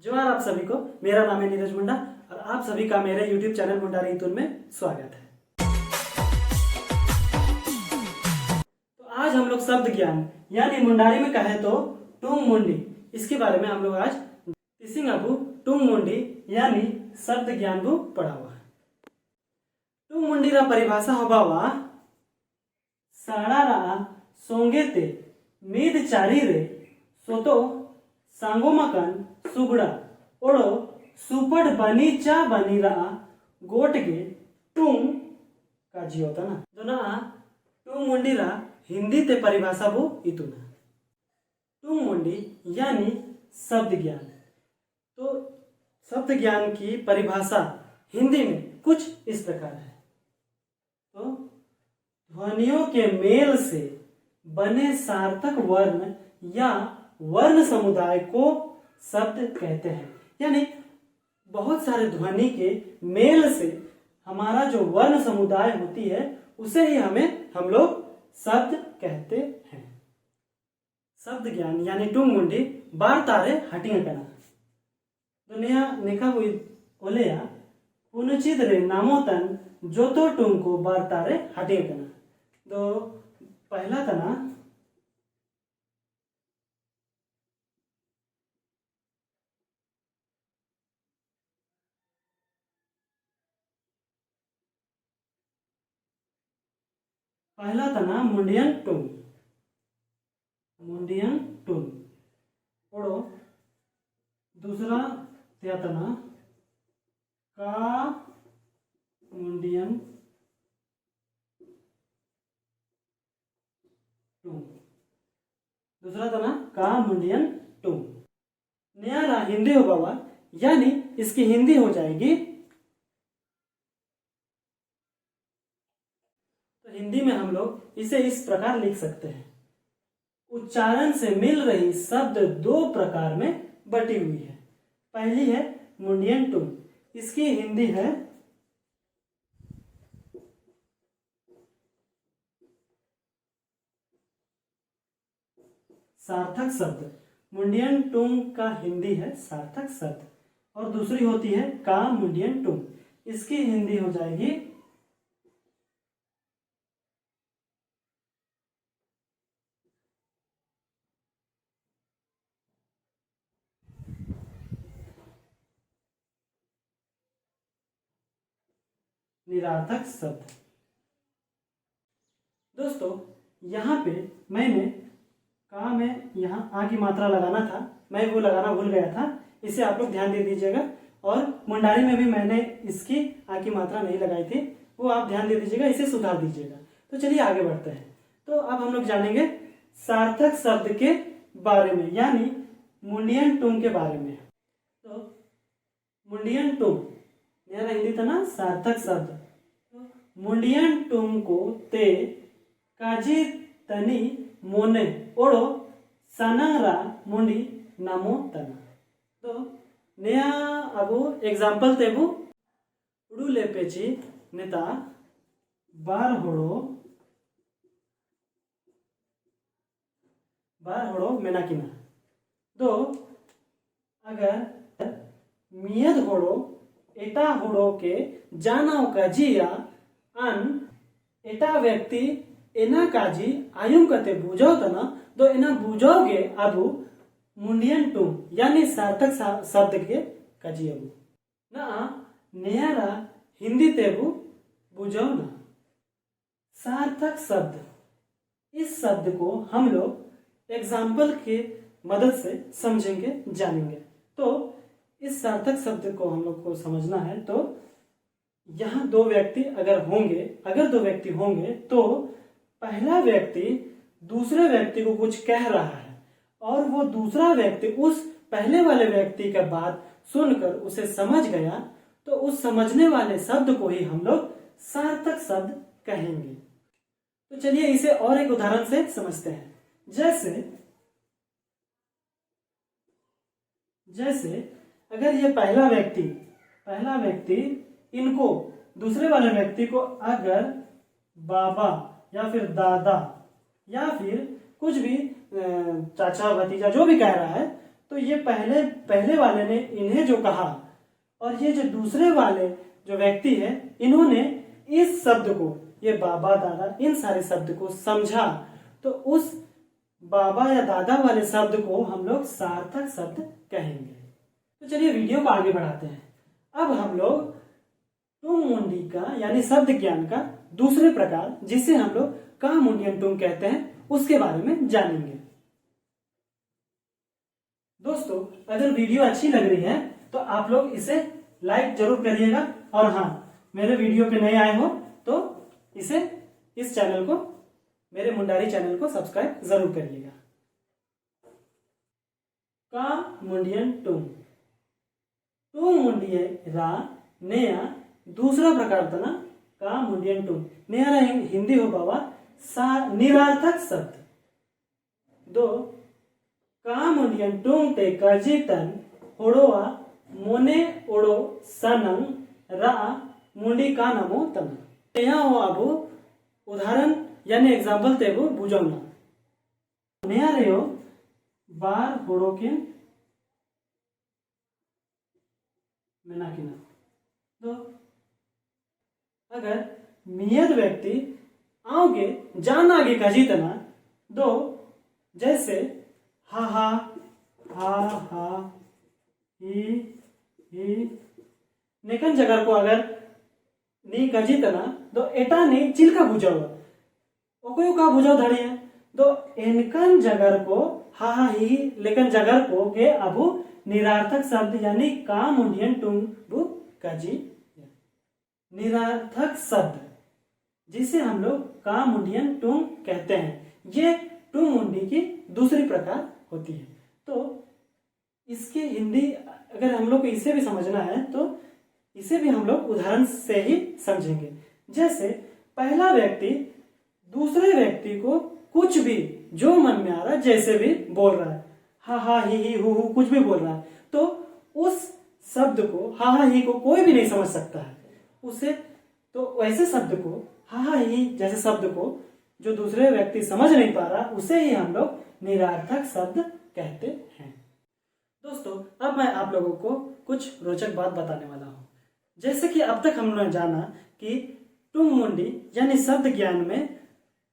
जोहार आप सभी को। मेरा नाम है नीरज मुंडा और आप सभी का मेरे YouTube चैनल मुंडा रिंगटोन में स्वागत है। तो आज हम लोग शब्द ज्ञान यानी मुंडारी में कहे तो टुंग मुंडी, इसके बारे में हम लोग आज तिसिंग अबू टुंग मुंडी यानी शब्द ज्ञान को पढ़ा हुआ है। टुंग मुंडी रा परिभाषा होबावा साड़ा रा सोंगे ते मीद चारी रे सोतो सांगोमकन सुगड़ा ओड़ो सुपड़ बनी चा बनी रहा गोट गे टुंग का जी होता ना जो ना टुंग मुंडी रा हिंदी ते परिभाषा वो इतुना टुंग मुंडी यानी शब्द ज्ञान। तो शब्द ज्ञान की परिभाषा हिंदी में कुछ इस प्रकार है। तो ध्वनियों के मेल से बने सार्थक वर्ण या वर्ण समुदाय को शब्द कहते हैं। यानी बहुत सारे ध्वनि के मेल से हमारा जो वर्ण समुदाय होती है उसे ही हम लोग शब्द कहते हैं। शब्द ज्ञान यानी टुंग मुंडी बार तारे हटिंग कना दुनिया निका हुई ओलेया पुनचित रे नामोतन जो तो टुंग को बार तारे हटिंग कना। तो पहला तना मुंडियन टुंग ओड़ो दूसरा त्या तना का मुंडियन टुंग दूसरा तना का मुंडियन टुंग। नया रा हिंदी हो बाबा यानी इसकी हिंदी हो जाएगी। तो हिंदी में हम लोग इसे इस प्रकार लिख सकते हैं। उच्चारण से मिल रही शब्द दो प्रकार में बटी हुई है। पहली है मुंडियन टुंग, इसकी हिंदी है सार्थक शब्द। मुंडियन टुंग का हिंदी है सार्थक शब्द। और दूसरी होती है का मुंडियन टुंग, इसकी हिंदी हो जाएगी निरार्थक शब्द। दोस्तों यहाँ पे मैंने का में यहाँ आ की मात्रा लगाना था, मैं वो लगाना भूल गया था, इसे आप लोग ध्यान दे दीजिएगा। और मुंडारी में भी मैंने इसकी आ की मात्रा नहीं लगाई थी, वो आप ध्यान दे दीजिएगा, इसे सुधार दीजिएगा। तो चलिए आगे बढ़ते हैं। तो अब हम लोग जानेंगे सार्थक शब्द के बारे में यानी मुंडियन टुंग के बारे में। तो मुंडियन टुंग मेरा हिंदी था ना सार्थक शब्द। मुंडियन टुंग को ते काजी तनी मोने ओड़ो सनंगरा मुंडी नामो तना। तो नया अबू एग्जाम्पल तेबू उड़ू ले पेची नेता बार होड़ो मेनाकिना। तो अगर मियद होड़ो एटा होड़ो के जानाओ का जिया अन एटा व्यक्ति एना काजी आयुम कते बुझो तना तो एना बुझोगे अबू मुंडियन टुंग यानी सार्थक शब्द के काजी अबू ना नयारा हिंदी तेबू बुझो ना। सार्थक शब्द, इस शब्द को हम लोग एग्जाम्पल के मदद से समझेंगे जानेंगे। तो इस सार्थक शब्द को हम लोग को समझना है। तो यहाँ दो व्यक्ति अगर दो व्यक्ति होंगे तो पहला व्यक्ति दूसरे व्यक्ति को कुछ कह रहा है और वो दूसरा व्यक्ति उस पहले वाले व्यक्ति का बात सुनकर उसे समझ गया, तो उस समझने वाले शब्द को ही हम लोग सार्थक शब्द कहेंगे। तो चलिए इसे और एक उदाहरण से समझते हैं। जैसे अगर ये पहला व्यक्ति इनको दूसरे वाले व्यक्ति को अगर बाबा या फिर दादा या फिर कुछ भी चाचा भतीजा जो भी कह रहा है तो ये पहले वाले ने इन्हें जो कहा और ये जो दूसरे वाले जो व्यक्ति है इन्होंने इस शब्द को, ये बाबा दादा इन सारे शब्द को समझा, तो उस बाबा या दादा वाले शब्द को हम लोग सार्थक शब्द कहेंगे। तो चलिए वीडियो को आगे बढ़ाते हैं। अब हम लोग टुंग मुंडी का यानी शब्द ज्ञान का दूसरे प्रकार जिसे हम लोग का मुंडियन टुंग कहते हैं उसके बारे में जानेंगे। दोस्तों अगर वीडियो अच्छी लग रही है तो आप लोग इसे लाइक जरूर करिएगा और हाँ मेरे वीडियो पे नए आए हो तो इस चैनल को, मेरे मुंडारी चैनल को सब्सक्राइब जरूर करिएगा। का मुंडियन टुंग, टुंग मुंडिये रा नया दूसरा प्रकार था ना का मुंडियन टुंग। नया हिंदी हो बाबा निरार्थक शब्द। दो का मुंडियन टुंग ते कजितन होड़ोआ मोने ओड़ो सनंग रा मुंडी का नमो तन। यहाँ हो अब उदाहरण यानी एग्जाम्पल तेगो बुझौना। नया रहो बार होड़ो के मेना किना। तो अगर मियद व्यक्ति आओगे जान आगे का जीतना दो जैसे हा हा हा हा ही नेकन जगह को अगर नी का जीतना तो एटा ने चिल्का बुझाओ ओको का बुझाओ धड़ी है तो इनकन जगह को हा हा ही लेकिन जगह को के अबू निरार्थक शब्द यानी का मुंडियन टुंग बु काजी निरार्थक शब्द जिसे हम लोग का मुंडियन टुंग कहते हैं। ये टुंग मुंडी की दूसरी प्रकार होती है। तो इसके हिंदी अगर हम लोग को इसे भी समझना है तो इसे भी हम लोग उदाहरण से ही समझेंगे। जैसे पहला व्यक्ति दूसरे व्यक्ति को कुछ भी जो मन में आ रहा है जैसे भी बोल रहा है, हा हा ही हु कुछ भी बोल रहा है, तो उस शब्द को हा हा ही को कोई भी नहीं समझ सकता है उसे। तो वैसे शब्द को हा हा ही जैसे शब्द को जो दूसरे व्यक्ति समझ नहीं पा रहा उसे ही हम लोग निरार्थक शब्द कहते हैं। दोस्तों अब मैं आप लोगों को कुछ रोचक बात बताने वाला हूँ। जैसे कि अब तक हमने जाना कि टुंग मुंडी यानी शब्द ज्ञान में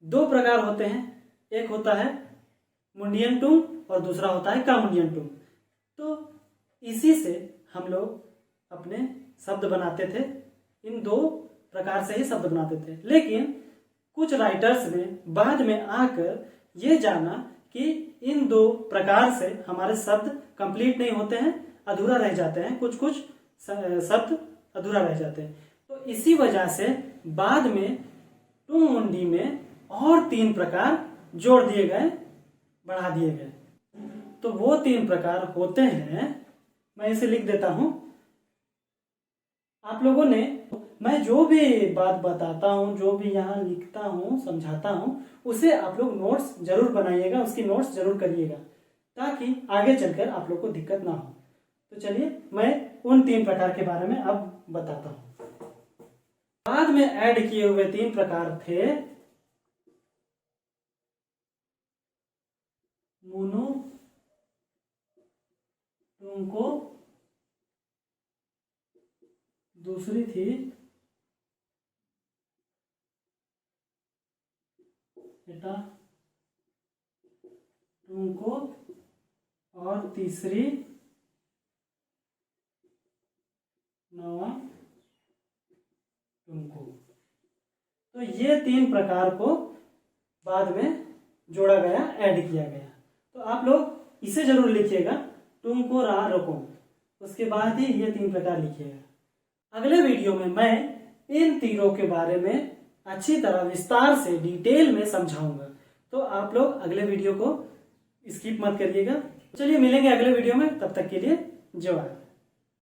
दो प्रकार होते हैं। एक होता है मुंडियन टुंग और दूसरा होता है का मुंडियन टुंग। तो इसी से हम लोग अपने शब्द बनाते थे, इन दो प्रकार से ही शब्द बनाते थे। लेकिन कुछ राइटर्स ने बाद में आकर ये जाना कि इन दो प्रकार से हमारे शब्द कंप्लीट नहीं होते हैं, अधूरा रह जाते हैं, कुछ कुछ शब्द अधूरा रह जाते हैं। तो इसी वजह से बाद में टुंग मुंडी में और 3 प्रकार जोड़ दिए गए, बढ़ा दिए गए। तो वो 3 प्रकार होते हैं, मैं इसे लिख देता हूं। आप लोगों ने, मैं जो भी बात बताता हूं, जो भी यहाँ लिखता हूं, समझाता हूं, उसे आप लोग नोट्स जरूर बनाइएगा, उसकी नोट्स जरूर करिएगा ताकि आगे चलकर आप लोग को दिक्कत ना हो। तो चलिए मैं उन 3 प्रकार के बारे में अब बताता हूं। बाद में ऐड किए हुए 3 प्रकार थे मोनो टुंको, दूसरी थी एटा टुंको और तीसरी नवा टुंको। तो ये 3 प्रकार को बाद में जोड़ा गया, ऐड किया गया। तो आप लोग इसे जरूर लिखिएगा, टुंको रा रोको, उसके बाद ही ये 3 प्रकार लिखिएगा। अगले वीडियो में मैं इन तीनों के बारे में अच्छी तरह विस्तार से डिटेल में समझाऊंगा। तो आप लोग अगले वीडियो को स्किप मत करिएगा। चलिए मिलेंगे अगले वीडियो में, तब तक के लिए जय।